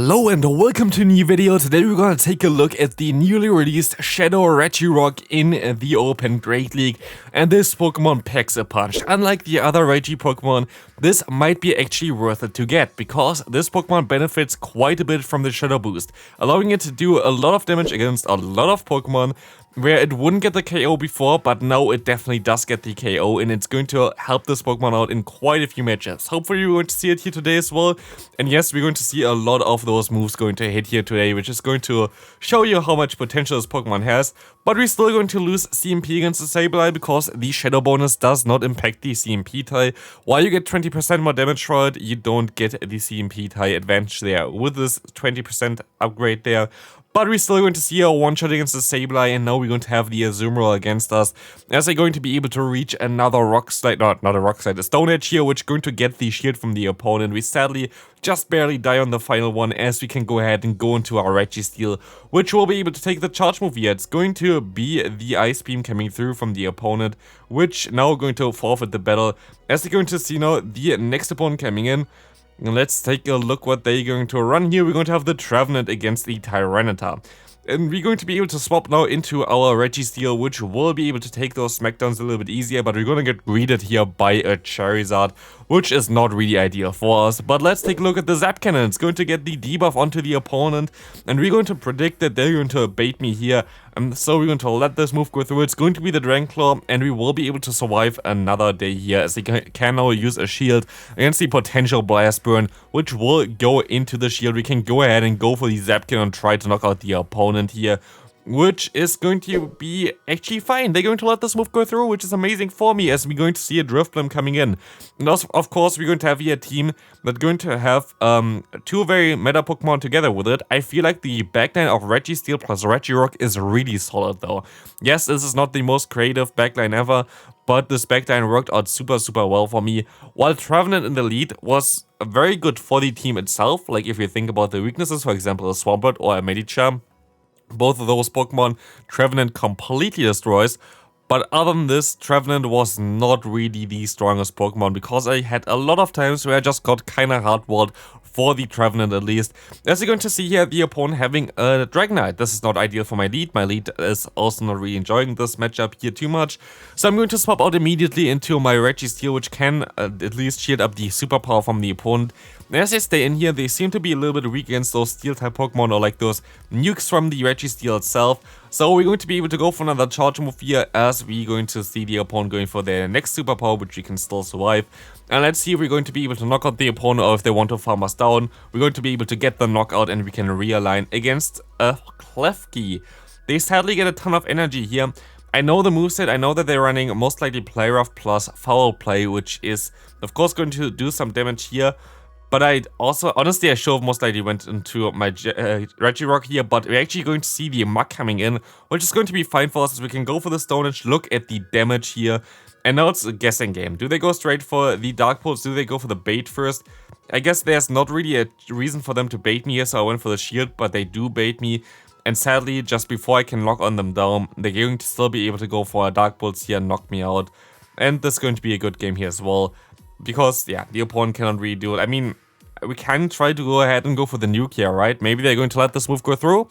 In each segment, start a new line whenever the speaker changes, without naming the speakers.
Hello and welcome to a new video. Today we're gonna take a look at the newly released Shadow Regirock in the Open Great League, and this Pokemon packs a punch. Unlike the other Regi Pokemon, this might be actually worth it to get, because this Pokemon benefits quite a bit from the Shadow boost, allowing it to do a lot of damage against a lot of Pokemon, where it wouldn't get the KO before, but now it definitely does get the KO, and it's going to help this Pokemon out in quite a few matches. Hopefully we're going to see it here today as well, and yes, we're going to see a lot of those moves going to hit here today, which is going to show you how much potential this Pokemon has, but we're still going to lose CMP against the Sableye, because the Shadow bonus does not impact the CMP tie. While you get 20% more damage for it, you don't get the CMP tie advantage there with this 20% upgrade there. But we're still going to see a one-shot against the Sableye, and now we're going to have the Azumarill against us, as they're going to be able to reach another Rock Slide, not a Rock Slide, a Stone Edge here, which is going to get the shield from the opponent. We sadly just barely die on the final one, as we can go ahead and go into our Registeel, which will be able to take the charge move here. It's going to be the Ice Beam coming through from the opponent, which now going to forfeit the battle, as they're going to see now the next opponent coming in. Let's take a look what they're going to run here. We're going to have the Trevenant against the Tyranitar. And we're going to be able to swap now into our Registeel, which will be able to take those smackdowns a little bit easier, but we're going to get greeted here by a Charizard, which is not really ideal for us. But let's take a look at the Zap Cannon. It's going to get the debuff onto the opponent, and we're going to predict that they're going to bait me here. And so we're going to let this move go through. It's going to be the Dragon Claw, and we will be able to survive another day here, as they can now use a shield against the potential Blast Burn, which will go into the shield. We can go ahead and go for the Zap Cannon and try to knock out the opponent here, which is going to be actually fine. They're going to let this move go through, which is amazing for me, as we're going to see a Drifblim coming in. And also, of course, we're going to have here a team that's going to have two very meta Pokemon together with it. I feel like the backline of Registeel plus Regirock is really solid though. Yes, this is not the most creative backline ever, but this backline worked out super well for me. While Trevenant in the lead was very good for the team itself, like if you think about the weaknesses, for example a Swampert or a Medicham, both of those Pokemon Trevenant completely destroys. But other than this, Trevenant was not really the strongest Pokemon, because I had a lot of times where I just got kinda hardwalled for the Trevenant at least. As you're going to see here, the opponent having a Dragonite. This is not ideal for my lead. My lead is also not really enjoying this matchup here too much. So I'm going to swap out immediately into my Registeel, which can at least shield up the superpower from the opponent. As they stay in here, they seem to be a little bit weak against those Steel-type Pokemon, or like those nukes from the Registeel itself. So we're going to be able to go for another charge move here, as we're going to see the opponent going for their next superpower, which we can still survive. And let's see if we're going to be able to knock out the opponent, or if they want to farm us down. We're going to be able to get the knockout, and we can realign against a Klefki. They sadly get a ton of energy here. I know the moveset, I know that they're running most likely Play Rough plus Foul Play, which is of course going to do some damage here. But I also, honestly, I should have most likely went into my Regirock here, but we're actually going to see the Muk coming in, which is going to be fine for us, as we can go for the Stone Edge, look at the damage here, and now it's a guessing game. Do they go straight for the Dark Pulse? Do they go for the bait first? I guess there's not really a reason for them to bait me here, so I went for the shield, but they do bait me. And sadly, just before I can lock on them down, they're going to still be able to go for a Dark Pulse here and knock me out. And this is going to be a good game here as well, because, yeah, the opponent cannot really do it. I mean, we can try to go ahead and go for the nuke here, right? Maybe they're going to let this move go through.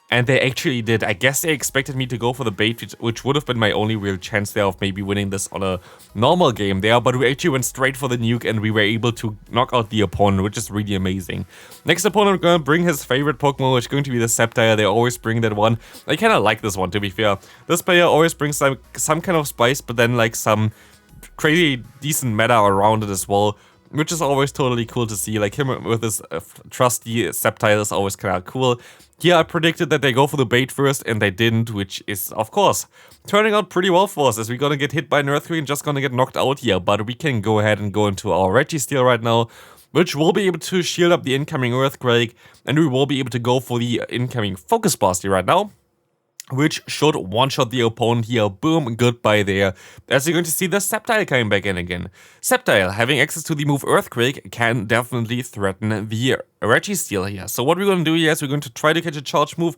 And they actually did. I guess they expected me to go for the bait, which would have been my only real chance there of maybe winning this on a normal game there. But we actually went straight for the nuke, and we were able to knock out the opponent, which is really amazing. Next opponent, we're going to bring his favorite Pokemon, which is going to be the Sceptile. They always bring that one. I kind of like this one, to be fair. This player always brings some kind of spice, but then like some crazy decent meta around it as well, which is always totally cool to see. Like him with his trusty Sceptile is always kind of cool. Here I predicted that they go for the bait first, and they didn't, which is, of course, turning out pretty well for us, as we're gonna get hit by an Earthquake and just gonna get knocked out here. But we can go ahead and go into our Registeel right now, which will be able to shield up the incoming Earthquake, and we will be able to go for the incoming Focus Blast here right now, which should one-shot the opponent here. Boom, goodbye there. As you're going to see the Sceptile coming back in again. Sceptile, having access to the move Earthquake, can definitely threaten the Registeel here. So what we're going to do here is we're going to try to catch a charge move,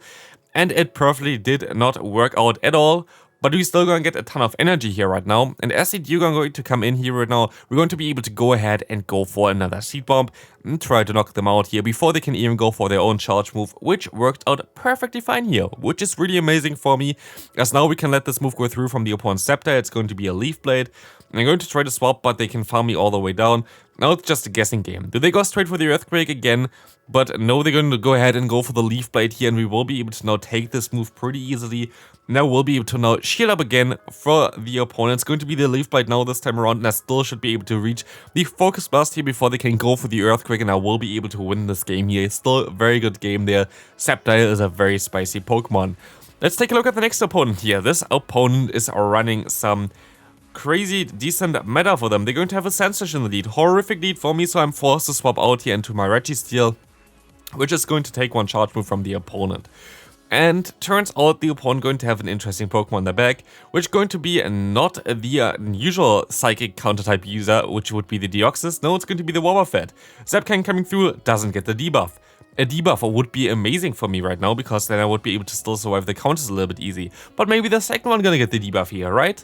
and it perfectly did not work out at all. but we're still going to get a ton of energy here right now. And as the Dewgong going to come in here right now, we're going to be able to go ahead and go for another Seed Bomb and try to knock them out here before they can even go for their own charge move, which worked out perfectly fine here, which is really amazing for me, as now we can let this move go through from the opponent's Scepter. It's going to be a Leaf Blade. I'm going to try to swap, but they can farm me all the way down. Now it's just a guessing game. Do they go straight for the Earthquake again? But no, they're going to go ahead and go for the Leaf Blade here, and we will be able to now take this move pretty easily. Now we'll be able to now shield up again for the opponent. It's going to be the Leaf Blade now this time around, and I still should be able to reach the Focus Blast here before they can go for the Earthquake, and I will be able to win this game here. It's still a very good game there. Sceptile is a very spicy Pokemon. Let's take a look at the next opponent here. This opponent is running some crazy decent meta for them. They're going to have a Sandslash in the lead. Horrific lead for me, so I'm forced to swap out here into my Registeel, which is going to take one charge move from the opponent. And turns out the opponent going to have an interesting Pokemon in the back, which is going to be not the usual Psychic counter-type user, which would be the Deoxys. No, it's going to be the Wobbuffet. Zapcan coming through doesn't get the debuff. A debuff would be amazing for me right now, because then I would be able to still survive the counters a little bit easy. But maybe the second one gonna get the debuff here, right?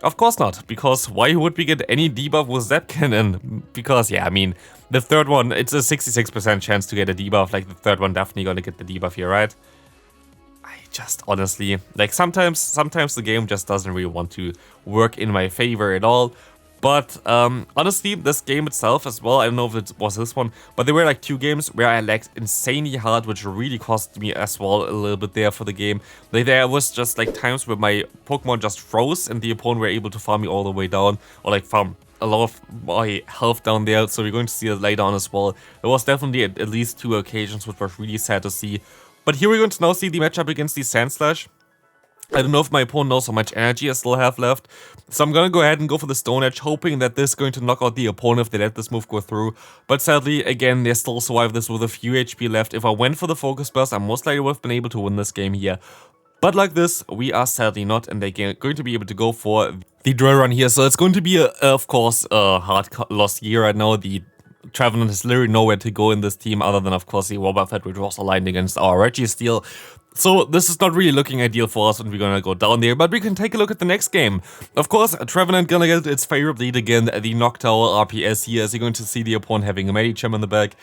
Of course not, because why would we get any debuff with Zapcan? And because, yeah, I mean, the third one, it's a 66% chance to get a debuff, like the third one definitely gonna get the debuff here, right? I just honestly, like sometimes the game just doesn't really want to work in my favor at all. But honestly, this game itself as well, I don't know if it was this one, but there were like 2 games where I lagged insanely hard, which really cost me as well a little bit there for the game. Like there was just like times where my Pokemon just froze and the opponent were able to farm me all the way down, or like farm a lot of my health down there, so we're going to see it later on as well. There was definitely at least 2 occasions which was really sad to see. But here we're going to now see the matchup against the Sandslash. I don't know if my opponent knows how much energy I still have left, so I'm gonna go ahead and go for the Stone Edge, hoping that this is going to knock out the opponent if they let this move go through. But sadly, again, they still survive this with a few HP left. If I went for the Focus Burst, I most likely would have been able to win this game here. But like this, we are sadly not, and they're going to be able to go for the Drill Run here. So it's going to be, of course, a hard loss here right now. The Trevenant has literally nowhere to go in this team other than, of course, the Wobbuffet, which was aligned against our Registeel. So this is not really looking ideal for us, and we're gonna go down there, but we can take a look at the next game. Of course, Trevenant gonna get its favorite lead again, the Noctowl RPS here, as you're going to see the opponent having a Medicham in the back.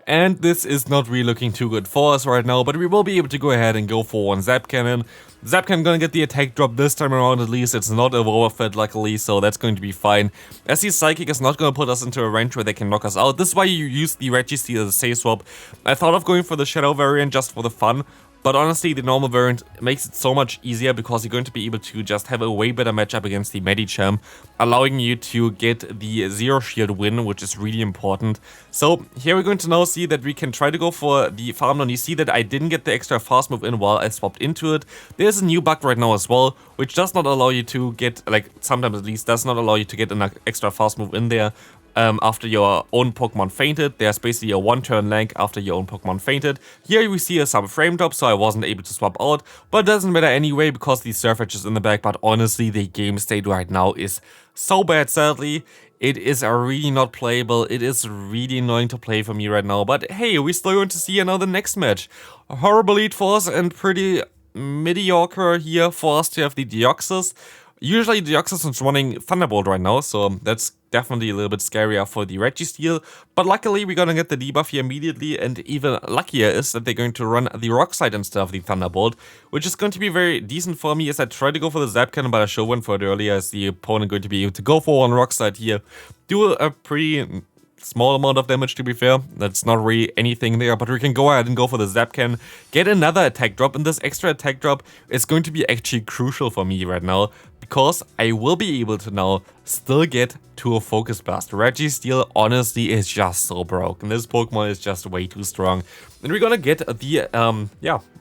And this is not really looking too good for us right now, but we will be able to go ahead and go for one Zap Cannon. Zap Cannon gonna get the attack drop this time around at least. It's not a Wobbuffet luckily, so that's going to be fine. As the Psychic is not gonna put us into a range where they can knock us out. This is why you use the Registeel as a safe swap. I thought of going for the Shadow variant just for the fun, but honestly, the normal variant makes it so much easier because you're going to be able to just have a way better matchup against the Medicham, allowing you to get the Zero Shield win, which is really important. So here we're going to now see that we can try to go for the Farm Down. You see that I didn't get the extra fast move in while I swapped into it. There's a new bug right now as well, which does not allow you to get, like sometimes at least, does not allow you to get an extra fast move in there. After your own Pokemon fainted. There's basically a 1-turn lag after your own Pokemon fainted. Here we see some frame drop, so I wasn't able to swap out, but it doesn't matter anyway because the Surf Edge is in the back. But honestly, the game state right now is so bad, sadly. It is really not playable. It is really annoying to play for me right now. But hey, we're still going to see another next match. A horrible lead for us and pretty mediocre here for us to have the Deoxys. Usually Deoxys is running Thunderbolt right now, so that's definitely a little bit scarier for the Registeel. But luckily we're gonna get the debuff here immediately, and even luckier is that they're going to run the Rock Slide instead of the Thunderbolt, which is going to be very decent for me as I try to go for the Zap Cannon, but I should went for it earlier as the opponent going to be able to go for one Rock Slide here. Do a pretty small amount of damage, to be fair. That's not really anything there, but we can go ahead and go for the Zap Cannon, get another attack drop, and this extra attack drop is going to be actually crucial for me right now, because I will be able to now still get to a Focus Blast. Registeel honestly is just so broken. This Pokemon is just way too strong. And we're gonna get the,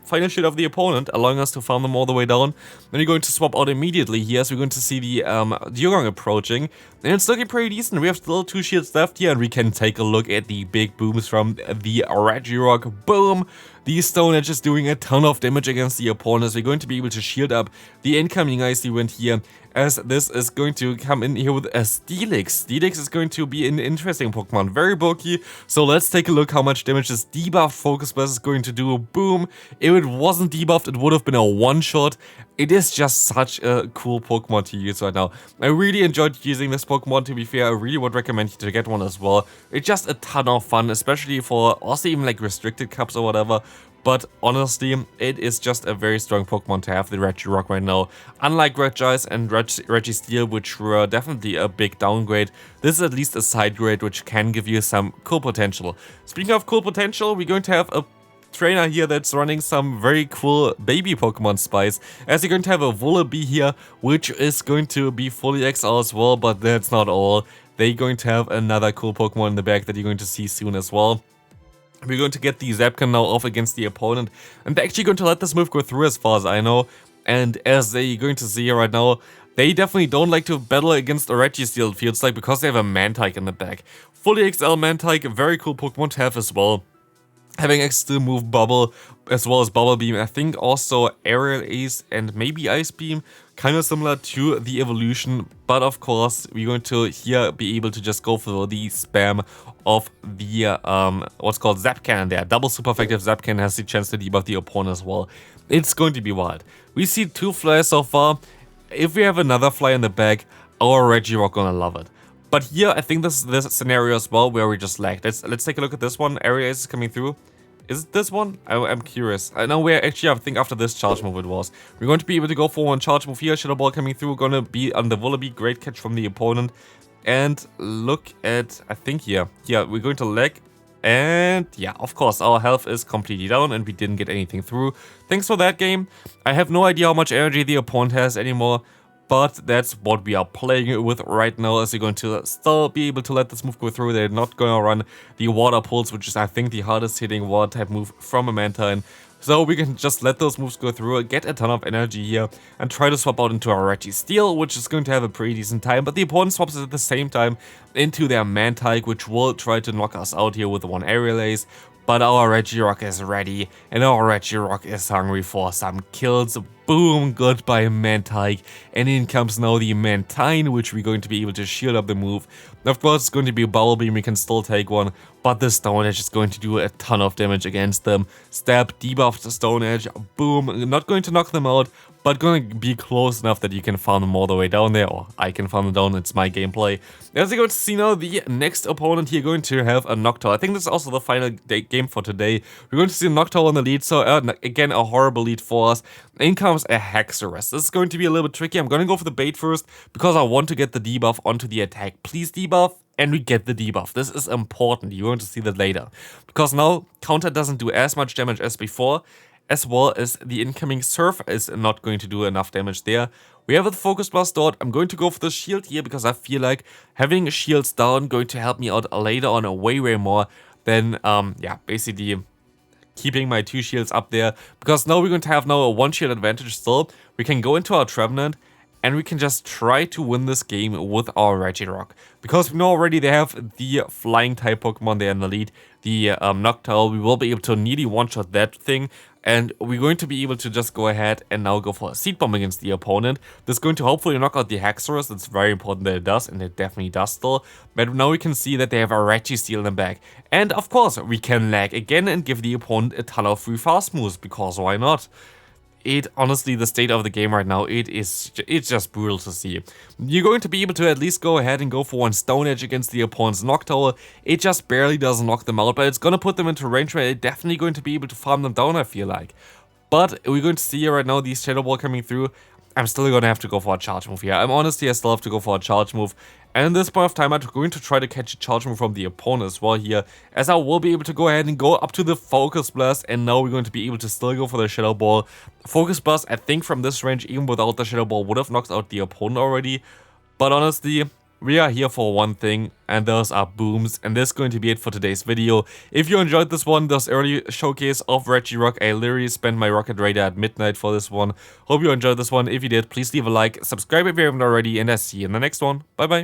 final shield of the opponent, allowing us to farm them all the way down. Then we're going to swap out immediately here, so we're going to see the Dewgong approaching. And it's looking pretty decent. We have still 2 shields left here, and we can take a look at the big booms from the Regirock. Boom! the Stone Edge is doing a ton of damage against the opponents. We're going to be able to shield up the incoming Icy Wind here, as this is going to come in here with a Steelix. Steelix is going to be an interesting Pokemon, very bulky, so let's take a look how much damage this debuffed Focus Blast is going to do. Boom! If it wasn't debuffed, it would have been a one-shot. It is just such a cool Pokemon to use right now. I really enjoyed using this Pokemon, to be fair. I really would recommend you to get one as well. It's just a ton of fun, especially for also even like restricted cups or whatever. But honestly, it is just a very strong Pokemon to have, the Regirock right now. Unlike Regice and Registeel, which were definitely a big downgrade, this is at least a side grade which can give you some cool potential. Speaking of cool potential, we're going to have a trainer here that's running some very cool baby Pokemon spice, as you're going to have a Vullaby here, which is going to be fully XL as well, but that's not all. They're going to have another cool Pokemon in the back that you're going to see soon as well. We're going to get the Zapcan now off against the opponent, and they're actually going to let this move go through as far as I know. And as they're going to see right now, they definitely don't like to battle against a Registeel, it feels like, because they have a Mantike in the back. Fully XL Mantike, a very cool Pokemon to have as well. Having extra move Bubble as well as Bubble Beam, I think also Aerial Ace and maybe Ice Beam, kind of similar to the evolution, but of course we're going to here be able to just go for the spam of the what's called Zap Cannon there. Double super effective Zap Cannon has the chance to debuff the opponent as well. It's going to be wild. We see 2 flyers so far. If we have another flyer in the back, our Regirock gonna love it. But here, I think this is this scenario as well where we just lagged. Let's take a look at this one. Area is coming through. Is it this one? I'm curious. I know we're actually, I think after this charge move it was. We're going to be able to go for one charge move here. Shadow Ball coming through. Gonna be on the Vullaby. Great catch from the opponent. And look at, I think here. Yeah, we're going to lag. And yeah, of course, our health is completely down and we didn't get anything through. Thanks for that game. I have no idea how much energy the opponent has anymore. But that's what we are playing with right now, as you're going to still be able to let this move go through. They're not going to run the Water Pulse, which is I think the hardest hitting water type move from a Mantine. So we can just let those moves go through, get a ton of energy here, and try to swap out into our Registeel, which is going to have a pretty decent time. But the opponent swaps it at the same time into their Mantike, which will try to knock us out here with one Aerial Ace. But our Regirock is ready, and our Regirock is hungry for some kills. Boom, goodbye Mantike. And in comes now the Mantine, which we're going to be able to shield up the move. Of course, it's going to be a Bubble Beam, we can still take one, but the Stone Edge is going to do a ton of damage against them. Stab, debuff the Stone Edge, boom, not going to knock them out, but going to be close enough that you can farm them all the way down there, or I can farm them down, it's my gameplay. As you're going to see now, the next opponent here going to have a Noctowl. I think this is also the final game for today. We're going to see a Noctowl on the lead, so again, a horrible lead for us. In comes a Hexorus. This is going to be a little bit tricky. I'm going to go for the bait first, because I want to get the debuff onto the attack. Please debuff, and we get the debuff. This is important. You're going to see that later. Because now, counter doesn't do as much damage as before, as well as the incoming Surf is not going to do enough damage there. We have a Focus Blast out. I'm going to go for the shield here, because I feel like having shields down going to help me out later on way more than, yeah, basically keeping my 2 shields up there, because now we're going to have now a 1 shield advantage still. We can go into our Trevenant, and we can just try to win this game with our Regirock. Because we know already they have the flying type Pokemon there in the lead, the Noctowl. We will be able to nearly one-shot that thing, and we're going to be able to just go ahead and now go for a Seed Bomb against the opponent. This is going to hopefully knock out the Hexorus. It's very important that it does, and it definitely does still. But now we can see that they have a Registeel in the back. And of course, we can lag again and give the opponent a ton of free fast moves, because why not? Honestly, the state of the game right now, it's just brutal to see. You're going to be able to at least go ahead and go for one Stone Edge against the opponent's Noctowl. It just barely doesn't knock them out, but it's going to put them into range where they're definitely going to be able to farm them down, I feel like. But we're going to see here right now the Shadow Ball coming through. I'm still going to have to go for a charge move here. I still have to go for a charge move. And at this point of time, I'm going to try to catch a charge move from the opponent as well here, as I will be able to go ahead and go up to the Focus Blast, and now we're going to be able to still go for the Shadow Ball. Focus Blast, I think from this range, even without the Shadow Ball, would have knocked out the opponent already. But honestly, we are here for one thing, and those are booms, and this is going to be it for today's video. If you enjoyed this one, this early showcase of Regirock, I literally spent my Rocket Raider at midnight for this one. Hope you enjoyed this one. If you did, please leave a like, subscribe if you haven't already, and I'll see you in the next one. Bye bye.